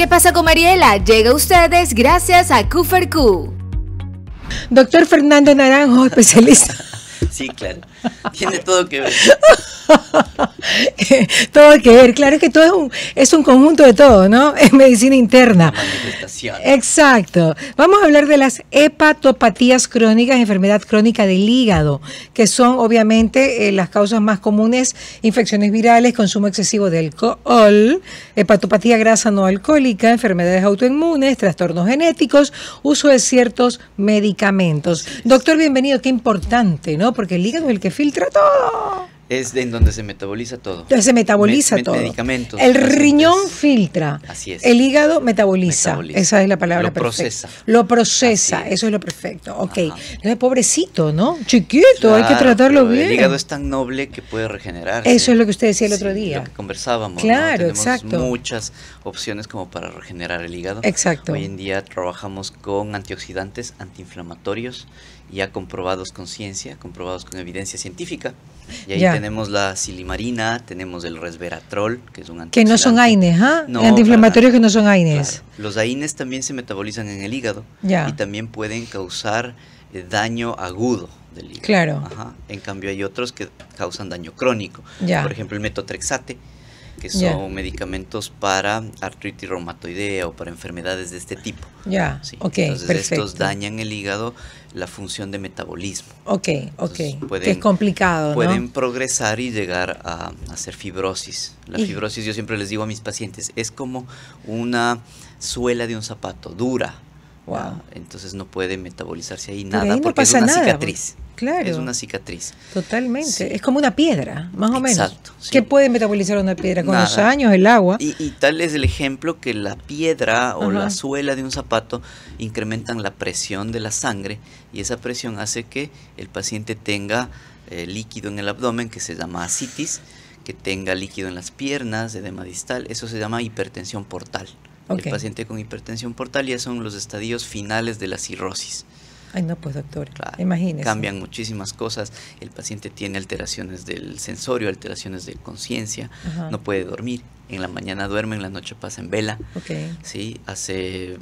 ¿Qué pasa con Mariela? Llega a ustedes gracias a Q4Q. Doctor Fernando Naranjo, especialista. Sí, claro. Tiene todo que ver. Todo que ver, claro, es que todo es un conjunto de todo, ¿no? Es medicina interna. La manifestación. Exacto. Vamos a hablar de las hepatopatías crónicas, enfermedad crónica del hígado, que son obviamente las causas más comunes: infecciones virales, consumo excesivo de alcohol, hepatopatía grasa no alcohólica, enfermedades autoinmunes, trastornos genéticos, uso de ciertos medicamentos. Doctor, bienvenido, qué importante, ¿no? Porque el hígado es el que filtra todo. Es en donde se metaboliza todo. Entonces se metaboliza todo. Medicamentos. El riñón filtra. Así es. El hígado metaboliza. Esa es la palabra lo perfecta. Procesa. Lo procesa. Es. Eso es lo perfecto. Ok. Ajá. Entonces, pobrecito, ¿no? Chiquito, Claro, hay que tratarlo bien. El hígado es tan noble que puede regenerarse. Eso es lo que usted decía el otro día. Lo que conversábamos. Claro, ¿no? Tenemos exacto. muchas opciones como para regenerar el hígado. Exacto. Hoy en día trabajamos con antioxidantes, antiinflamatorios, ya comprobados con ciencia, comprobados con evidencia científica. Y ahí tenemos la silimarina, tenemos el resveratrol, que es un antioxidante. Que no son AINES, ¿ah? No, antiinflamatorios que no son AINES. Claro. Los AINES también se metabolizan en el hígado y también pueden causar daño agudo del hígado. Claro. Ajá. En cambio hay otros que causan daño crónico. Por ejemplo, el metotrexate, que son medicamentos para artritis reumatoidea o para enfermedades de este tipo. Sí. Entonces perfecto. estos dañan el hígado, la función de metabolismo. Que es complicado, ¿no? Pueden progresar y llegar a hacer fibrosis. La fibrosis, yo siempre les digo a mis pacientes, es como una suela de un zapato, dura. Wow. Entonces no puede metabolizarse ahí pero nada ahí no porque pasa es una nada, cicatriz. Claro. Es una cicatriz. Totalmente. Sí. Es como una piedra, más o menos. Exacto. Sí. ¿Qué puede metabolizar una piedra? Con nada. los años, el agua. Y tal es el ejemplo que la piedra o la suela de un zapato incrementan la presión de la sangre y esa presión hace que el paciente tenga líquido en el abdomen, que se llama ascitis, que tenga líquido en las piernas, edema distal. Eso se llama hipertensión portal. El paciente con hipertensión portal ya son los estadios finales de la cirrosis. Ay, no, pues doctor, claro, imagínese. Cambian muchísimas cosas. El paciente tiene alteraciones del sensorio, alteraciones de conciencia, no puede dormir. En la mañana duerme, en la noche pasa en vela. Sí, hace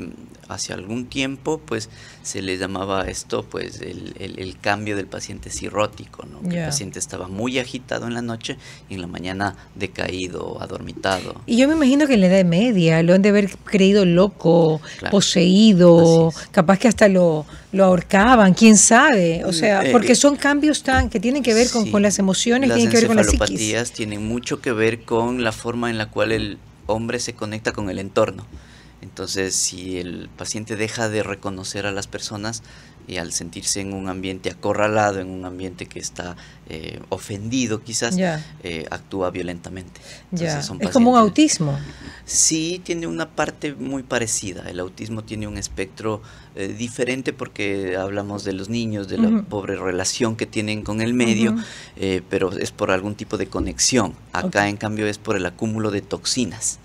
algún tiempo, pues, se le llamaba esto, pues, el cambio del paciente cirrótico, ¿no? Que el paciente estaba muy agitado en la noche y en la mañana decaído, adormitado. Y yo me imagino que en la Edad Media lo han de haber creído loco, poseído, capaz que hasta lo ahorcaban, quién sabe. O sea, porque son cambios que tienen que ver con las emociones, tienen que ver con la psiquis. Las encefalopatías tienen mucho que ver con la forma en la cual el hombre se conecta con el entorno. Entonces, si el paciente deja de reconocer a las personas y al sentirse en un ambiente acorralado, en un ambiente que está ofendido quizás, actúa violentamente. Entonces, son es como un autismo. Sí, tiene una parte muy parecida. El autismo tiene un espectro diferente porque hablamos de los niños, de la pobre relación que tienen con el medio, pero es por algún tipo de conexión. Acá, en cambio, es por el acúmulo de toxinas.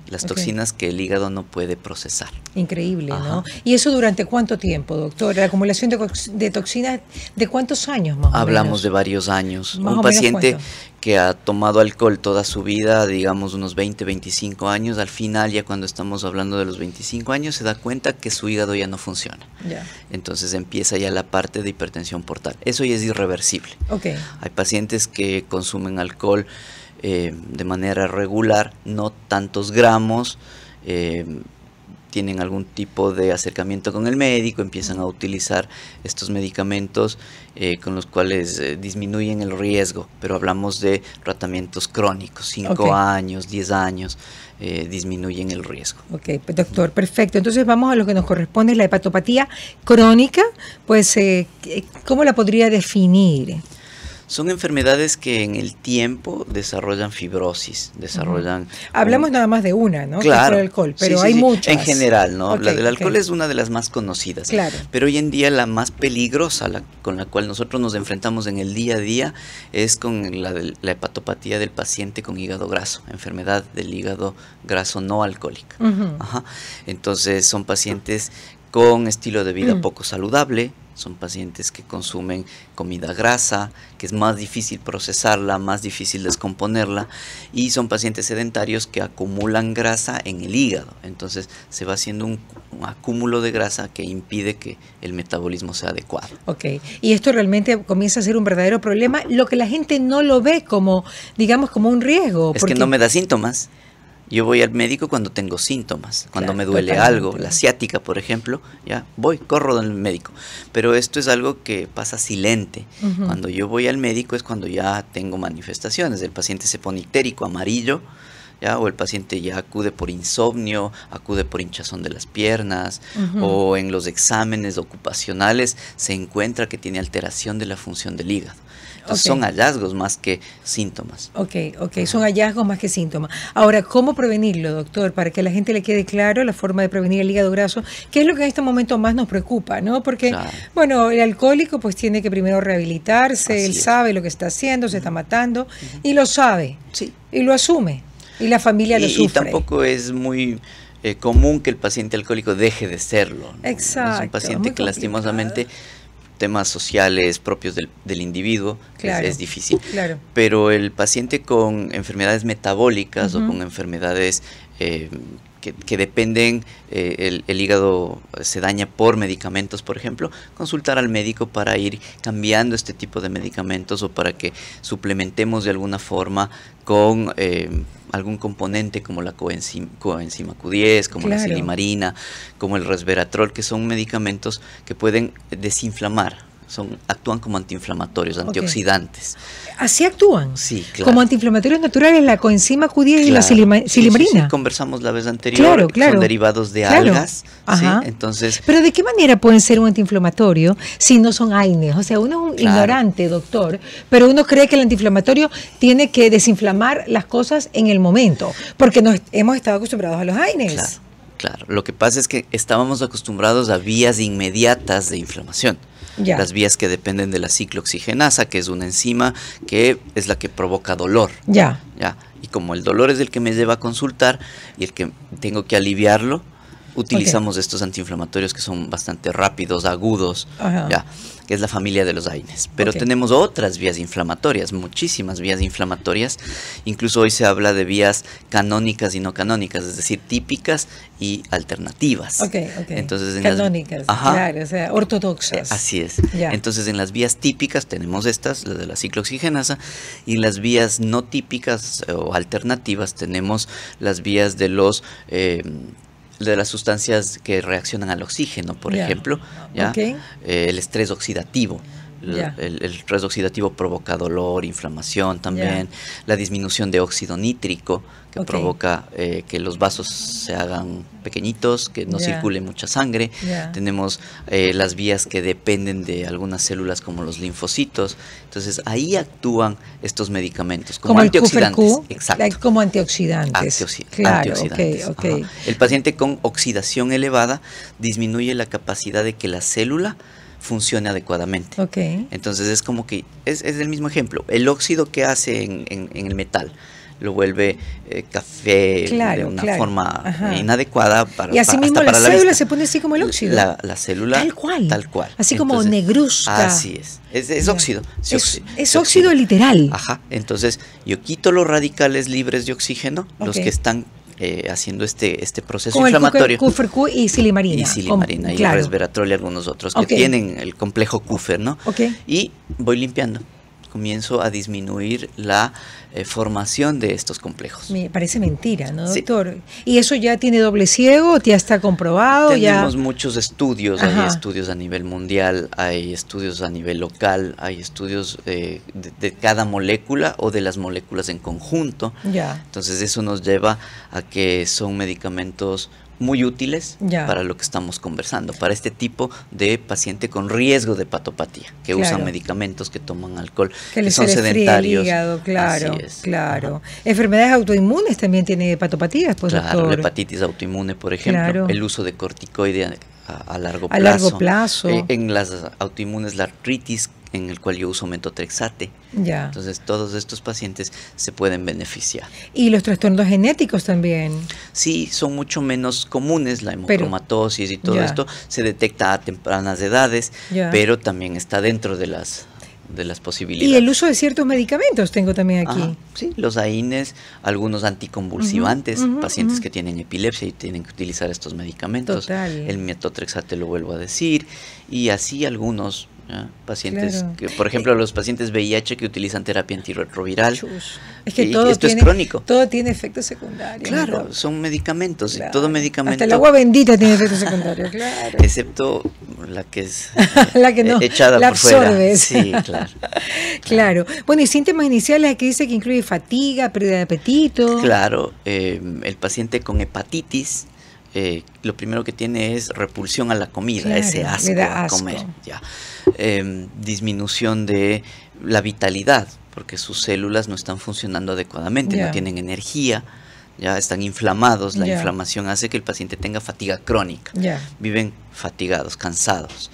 Las toxinas que el hígado no puede procesar. Increíble, ¿no? ¿Y eso durante cuánto tiempo, doctor? La acumulación de toxinas, ¿de cuántos años más o menos? Hablamos de varios años. Un paciente que ha tomado alcohol toda su vida, digamos unos 20, 25 años, al final, ya cuando estamos hablando de los 25 años, se da cuenta que su hígado ya no funciona. Entonces empieza ya la parte de hipertensión portal. Eso ya es irreversible. Hay pacientes que consumen alcohol de manera regular, no tantos gramos, tienen algún tipo de acercamiento con el médico, empiezan a utilizar estos medicamentos con los cuales disminuyen el riesgo, pero hablamos de tratamientos crónicos, 5 años, 10 años, disminuyen el riesgo. Doctor, perfecto. Entonces vamos a lo que nos corresponde, la hepatopatía crónica, pues, ¿cómo la podría definir? Son enfermedades que en el tiempo desarrollan fibrosis, desarrollan... Hablamos nada más de una, ¿no? Claro. Que es el alcohol, pero hay muchas. En general, ¿no? La del alcohol es una de las más conocidas. Claro. Pero hoy en día la más peligrosa, con la cual nosotros nos enfrentamos en el día a día, es con la hepatopatía del paciente con hígado graso, enfermedad del hígado graso no alcohólica. Entonces son pacientes con estilo de vida poco saludable, son pacientes que consumen comida grasa, que es más difícil procesarla, más difícil descomponerla, y son pacientes sedentarios que acumulan grasa en el hígado. Entonces se va haciendo un acúmulo de grasa que impide que el metabolismo sea adecuado. Ok, y esto realmente comienza a ser un verdadero problema, lo que la gente no lo ve como, digamos, como un riesgo. Es que no me da síntomas. Yo voy al médico cuando tengo síntomas, cuando me duele algo, la ciática, por ejemplo, ya corro del médico. Pero esto es algo que pasa silente. Cuando yo voy al médico es cuando ya tengo manifestaciones. El paciente se pone ictérico, amarillo, ¿ya? O el paciente ya acude por insomnio, acude por hinchazón de las piernas, o en los exámenes ocupacionales se encuentra que tiene alteración de la función del hígado. Entonces son hallazgos más que síntomas. Ok, son hallazgos más que síntomas. Ahora, ¿cómo prevenirlo, doctor? Para que a la gente le quede claro la forma de prevenir el hígado graso, que es lo que en este momento más nos preocupa, ¿no? Porque, bueno, el alcohólico pues tiene que primero rehabilitarse, él sabe lo que está haciendo, se está matando, y lo sabe, y lo asume, y la familia lo sufre. Y tampoco es muy común que el paciente alcohólico deje de serlo, ¿no? Exacto. Es un paciente que lastimosamente temas sociales propios del individuo, es difícil. Pero el paciente con enfermedades metabólicas o con enfermedades que dependen, el hígado se daña por medicamentos, por ejemplo, consultar al médico para ir cambiando este tipo de medicamentos o para que suplementemos de alguna forma con algún componente como la coenzima Q10, como la silimarina, como el resveratrol, que son medicamentos que pueden desinflamar. Actúan como antiinflamatorios, antioxidantes. ¿Así actúan? Sí, claro. Como antiinflamatorios naturales, la coenzima Q10 y la silimarina. Sí, conversamos la vez anterior, son derivados de algas. ¿Sí? Entonces, pero ¿de qué manera pueden ser un antiinflamatorio si no son AINES? O sea, uno es un ignorante, doctor, pero uno cree que el antiinflamatorio tiene que desinflamar las cosas en el momento, porque hemos estado acostumbrados a los AINES. Claro. Lo que pasa es que estábamos acostumbrados a vías inmediatas de inflamación. Las vías que dependen de la ciclooxigenasa, que es una enzima que es la que provoca dolor. Y como el dolor es el que me lleva a consultar y el que tengo que aliviarlo, utilizamos estos antiinflamatorios que son bastante rápidos, agudos, que es la familia de los AINES. Pero tenemos otras vías inflamatorias, muchísimas vías inflamatorias. Incluso hoy se habla de vías canónicas y no canónicas, es decir, típicas y alternativas. Entonces, canónicas, claro, o sea, ortodoxas. Así es. Entonces, en las vías típicas tenemos estas, las de la ciclooxigenasa, y en las vías no típicas o alternativas tenemos las vías de los de las sustancias que reaccionan al oxígeno, por ejemplo, el estrés oxidativo. El estrés oxidativo provoca dolor, inflamación también, la disminución de óxido nítrico, que provoca que los vasos se hagan pequeñitos, que no circule mucha sangre. Tenemos las vías que dependen de algunas células como los linfocitos. Entonces ahí actúan estos medicamentos como antioxidantes. Exacto. Como antioxidantes. Antioxidantes. El paciente con oxidación elevada disminuye la capacidad de que la célula funcione adecuadamente. Entonces es como que es el mismo ejemplo. El óxido que hace en el metal lo vuelve café de una forma inadecuada y así mismo la célula se pone así como el óxido. La célula tal cual. Así como negruzca. Así es óxido. Es óxido literal. Entonces yo quito los radicales libres de oxígeno, los que están haciendo este proceso inflamatorio. Q y silimarina. Y el resveratrol y algunos otros que tienen el complejo Kupfer, ¿no? Y voy limpiando. Comienzo a disminuir la formación de estos complejos. Me parece mentira, ¿no, doctor? ¿Y eso ya tiene doble ciego? ¿Ya está comprobado? Tenemos muchos estudios, hay estudios a nivel mundial, hay estudios a nivel local, hay estudios de cada molécula o de las moléculas en conjunto. Entonces eso nos lleva a que son medicamentos muy útiles para lo que estamos conversando, para este tipo de paciente con riesgo de hepatopatía, que usan medicamentos, que toman alcohol, que son sedentarios. El hígado, claro. Enfermedades autoinmunes también tienen hepatopatías, pues, doctor. La hepatitis autoinmune, por ejemplo, el uso de corticoide a largo plazo. A largo plazo. En las autoinmunes, la artritis en el cual yo uso metotrexate. Ya. Entonces todos estos pacientes se pueden beneficiar. ¿Y los trastornos genéticos también? Sí, son mucho menos comunes, la hemocromatosis y todo esto se detecta a tempranas edades, pero también está dentro de las posibilidades. Y el uso de ciertos medicamentos tengo también aquí. Ajá, sí, los AINES, algunos anticonvulsivantes, pacientes que tienen epilepsia y tienen que utilizar estos medicamentos. Total. El metotrexate lo vuelvo a decir, y así algunos pacientes, que, por ejemplo, los pacientes VIH que utilizan terapia antirretroviral. Es que esto es crónico. Todo tiene efectos secundarios. Claro, ¿no? Son medicamentos, y todo medicamento. Hasta el agua bendita tiene efectos secundarios, claro. Excepto la que es la que no, echada la por fuera. Sí, claro. Claro. Bueno, y síntomas iniciales aquí dice que incluye fatiga, pérdida de apetito. Claro, el paciente con hepatitis, lo primero que tiene es repulsión a la comida, claro, ese asco a comer. Ya. Disminución de la vitalidad, porque sus células no están funcionando adecuadamente, no tienen energía, ya están inflamados. La inflamación hace que el paciente tenga fatiga crónica. Viven fatigados, cansados.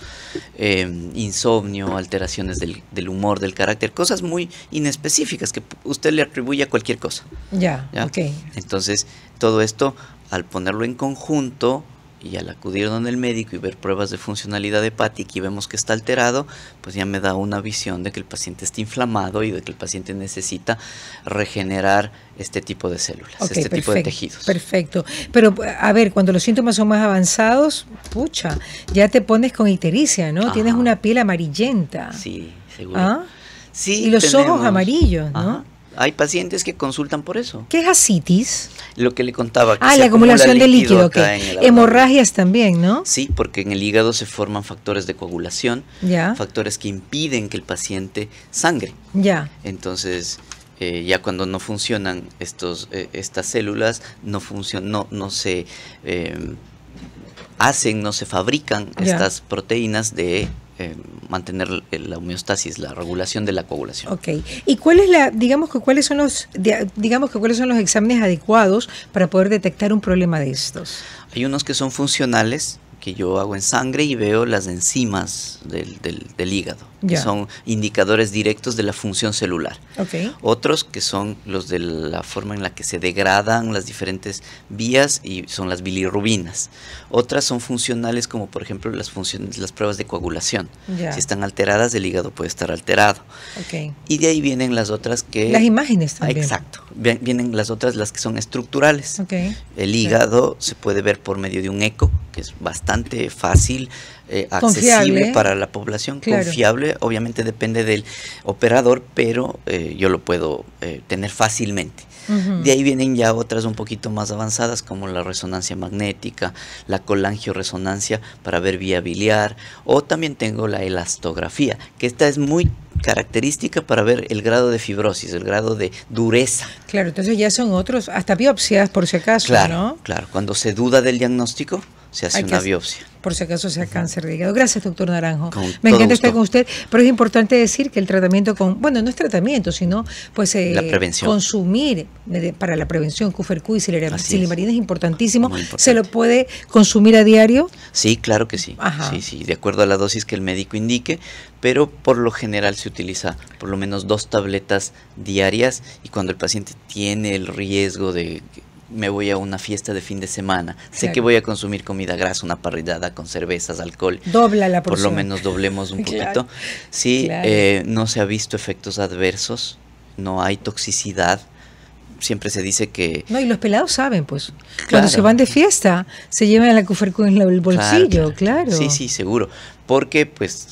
Insomnio, alteraciones del humor, del carácter, cosas muy inespecíficas que usted le atribuye a cualquier cosa. Okay. Entonces, todo esto, al ponerlo en conjunto y al acudir donde el médico y ver pruebas de funcionalidad hepática y vemos que está alterado, pues ya me da una visión de que el paciente está inflamado y de que el paciente necesita regenerar este tipo de células, tipo de tejidos. Perfecto. Pero, a ver, cuando los síntomas son más avanzados, pucha, ya te pones con ictericia, ¿no? Tienes una piel amarillenta. Sí, seguro. Sí, y los ojos amarillos, ¿no? Hay pacientes que consultan por eso. ¿Qué es ascitis? Lo que le contaba. Que la acumulación de líquido. Hemorragias también, ¿no? Sí, porque en el hígado se forman factores de coagulación, factores que impiden que el paciente sangre. Entonces, ya cuando no funcionan estas células, no se fabrican estas proteínas de mantener la homeostasis, la regulación de la coagulación. Okay. ¿Y cuáles son los exámenes adecuados para poder detectar un problema de estos? Hay unos que son funcionales, que yo hago en sangre y veo las enzimas del hígado, que son indicadores directos de la función celular. Otros que son los de la forma en la que se degradan las diferentes vías y son las bilirrubinas. Otras son funcionales, como por ejemplo las pruebas de coagulación. Si están alteradas, el hígado puede estar alterado. Y de ahí vienen las otras que... Las imágenes también. Exacto. Vienen las otras, las que son estructurales. El hígado se puede ver por medio de un eco, que es bastante fácil, accesible para la población, confiable. Obviamente depende del operador, pero yo lo puedo tener fácilmente. De ahí vienen ya otras un poquito más avanzadas, como la resonancia magnética, la colangioresonancia para ver vía biliar, o también tengo la elastografía, que esta es muy característica para ver el grado de fibrosis, el grado de dureza. Claro, entonces ya son otros, hasta biopsias por si acaso, ¿no? Claro, cuando se duda del diagnóstico, se hace una biopsia. Por si acaso sea cáncer de hígado. Gracias, doctor Naranjo. Me encanta estar con usted, pero es importante decir que el tratamiento no es tratamiento, sino pues la prevención. Consumir para la prevención Cufercu y silimarina es importantísimo. ¿Se lo puede consumir a diario? Sí, claro que sí. Sí, de acuerdo a la dosis que el médico indique, pero por lo general se utiliza por lo menos 2 tabletas diarias, y cuando el paciente tiene el riesgo de me voy a una fiesta de fin de semana, sé que voy a consumir comida grasa, una parrillada con cervezas, alcohol, dobla la porción. Por lo menos doblemos un poquito. Sí, no se ha visto efectos adversos, no hay toxicidad. Siempre se dice que... No, y los pelados saben, pues. Cuando se van de fiesta, se llevan la Cufercu en el bolsillo, claro. Sí, seguro. Porque, pues,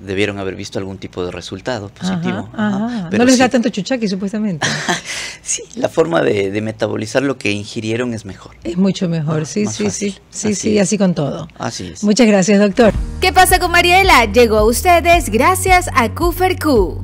debieron haber visto algún tipo de resultado positivo. Pero no les da tanto chuchaqui, supuestamente. Sí, la forma de metabolizar lo que ingirieron es mejor. Es mucho mejor, sí, así con todo. Así es. Muchas gracias, doctor. ¿Qué pasa con Mariela? Llegó a ustedes gracias a Cufercu.